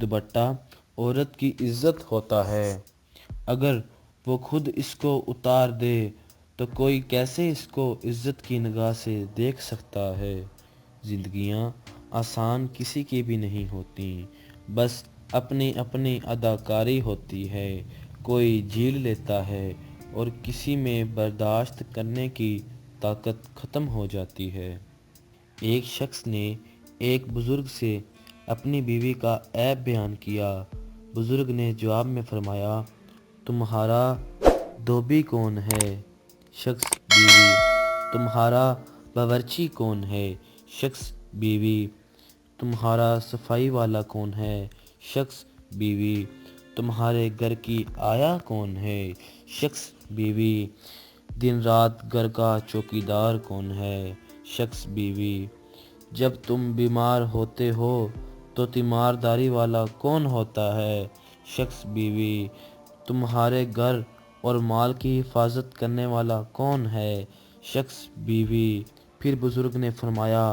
دوپٹہ عورت کی عزت ہوتا ہے، اگر وہ خود اس کو اتار دے تو کوئی کیسے اس کو عزت کی نگاہ سے دیکھ سکتا ہے۔ زندگیاں آسان کسی کی بھی نہیں ہوتیں، بس اپنی اپنی اداکاری ہوتی ہے۔ کوئی جھیل لیتا ہے اور کسی میں برداشت کرنے کی طاقت ختم ہو جاتی ہے۔ ایک شخص نے ایک بزرگ سے اپنی بیوی کا عیب بیان کیا۔ بزرگ نے جواب میں فرمایا، تمہارا دھوبی کون ہے؟ شخص: بیوی۔ تمہارا باورچی کون ہے؟ شخص: بیوی۔ تمہارا صفائی والا کون ہے؟ شخص: بیوی۔ تمہارے گھر کی آیا کون ہے؟ شخص: بیوی۔ دن رات گھر کا چوکیدار کون ہے؟ شخص: بیوی۔ جب تم بیمار ہوتے ہو تو تیمارداری والا کون ہوتا ہے؟ شخص: بیوی۔ تمہارے گھر اور مال کی حفاظت کرنے والا کون ہے؟ شخص: بیوی۔ پھر بزرگ نے فرمایا،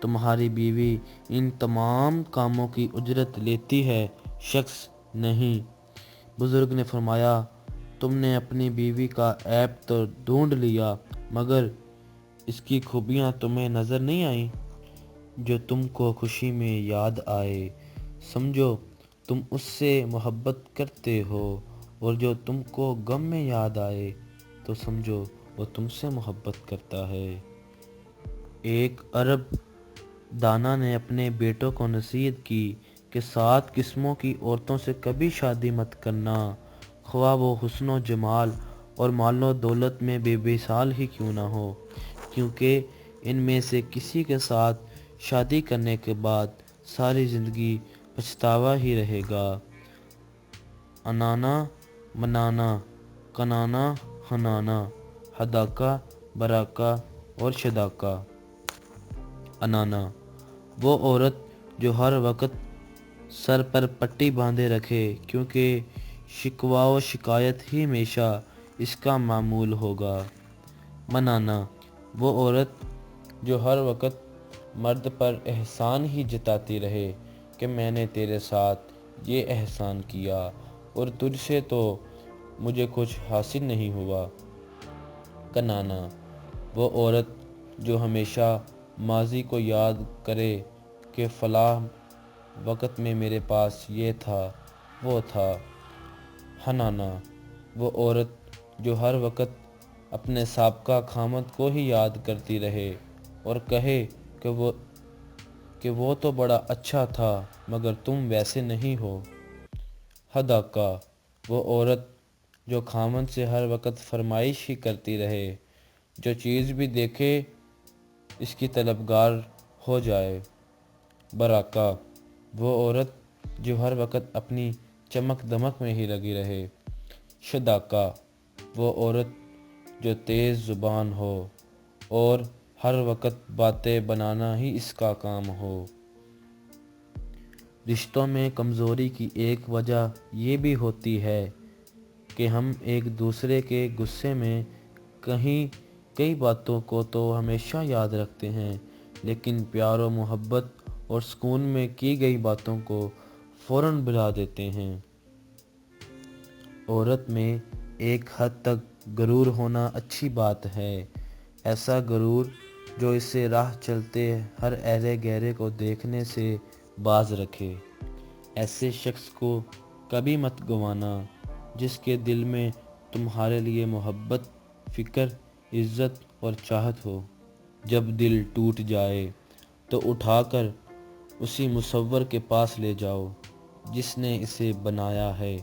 تمہاری بیوی ان تمام کاموں کی اجرت لیتی ہے؟ شخص: نہیں۔ بزرگ نے فرمایا، تم نے اپنی بیوی کا عیب تو ڈھونڈ لیا، مگر اس کی خوبیاں تمہیں نظر نہیں آئیں؟ جو تم کو خوشی میں یاد آئے سمجھو تم اس سے محبت کرتے ہو، اور جو تم کو غم میں یاد آئے تو سمجھو وہ تم سے محبت کرتا ہے۔ ایک عرب دانا نے اپنے بیٹوں کو نصیحت کی کہ 7 قسموں کی عورتوں سے کبھی شادی مت کرنا، خواہ وہ حسن و جمال اور مال و دولت میں بے مثال ہی کیوں نہ ہو، کیونکہ ان میں سے کسی کے ساتھ شادی کرنے کے بعد ساری زندگی پچھتاوا ہی رہے گا۔ انانا منانا، کنانا ہنانا، حداقہ براقہ اور شداقہ۔ انانا: وہ عورت جو ہر وقت سر پر پٹی باندھے رکھے، کیونکہ شکوہ و شکایت ہی ہمیشہ اس کا معمول ہوگا۔ منانا: وہ عورت جو ہر وقت مرد پر احسان ہی جتاتی رہے کہ میں نے تیرے ساتھ یہ احسان کیا اور تجھ سے تو مجھے کچھ حاصل نہیں ہوا۔ کنانا: وہ عورت جو ہمیشہ ماضی کو یاد کرے کہ فلاں وقت میں میرے پاس یہ تھا، وہ تھا۔ ہنانا: وہ عورت جو ہر وقت اپنے سابقہ خاوند کو ہی یاد کرتی رہے اور کہے کہ وہ تو بڑا اچھا تھا مگر تم ویسے نہیں ہو۔ حداقہ: وہ عورت جو خاوند سے ہر وقت فرمائش ہی کرتی رہے، جو چیز بھی دیکھے اس کی طلبگار ہو جائے۔ براقہ: وہ عورت جو ہر وقت اپنی چمک دمک میں ہی لگی رہے۔ شداقہ: وہ عورت جو تیز زبان ہو اور ہر وقت باتیں بنانا ہی اس کا کام ہو۔ رشتوں میں کمزوری کی ایک وجہ یہ بھی ہوتی ہے کہ ہم ایک دوسرے کے غصے میں کئی باتوں کو تو ہمیشہ یاد رکھتے ہیں، لیکن پیار و محبت اور سکون میں کی گئی باتوں کو فوراً بھلا دیتے ہیں۔ عورت میں ایک حد تک غرور ہونا اچھی بات ہے، ایسا غرور جو اسے راہ چلتے ہر ایرے گیرے کو دیکھنے سے باز رکھے۔ ایسے شخص کو کبھی مت گنوانا جس کے دل میں تمہارے لیے محبت، فکر، عزت اور چاہت ہو۔ جب دل ٹوٹ جائے تو اٹھا کر اسی مصور کے پاس لے جاؤ جس نے اسے بنایا ہے،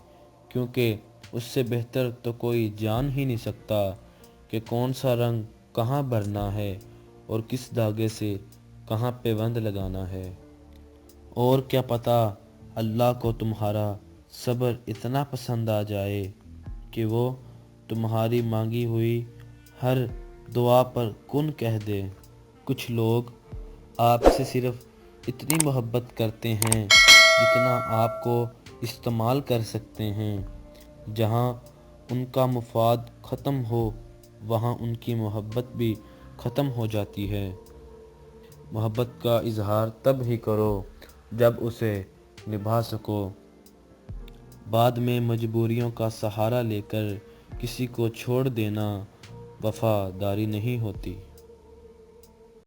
کیونکہ اس سے بہتر تو کوئی جان ہی نہیں سکتا کہ کون سا رنگ کہاں بھرنا ہے اور کس دھاگے سے کہاں پیوند لگانا ہے۔ اور کیا پتہ اللہ کو تمہارا صبر اتنا پسند آ جائے کہ وہ تمہاری مانگی ہوئی ہر دعا پر کن کہہ دے۔ کچھ لوگ آپ سے صرف اتنی محبت کرتے ہیں جتنا آپ کو استعمال کر سکتے ہیں۔ جہاں ان کا مفاد ختم ہو وہاں ان کی محبت بھی ختم ہو جاتی ہے۔ محبت کا اظہار تب ہی کرو جب اسے نبھا سکو۔ بعد میں مجبوریوں کا سہارا لے کر کسی کو چھوڑ دینا وفاداری نہیں ہوتی۔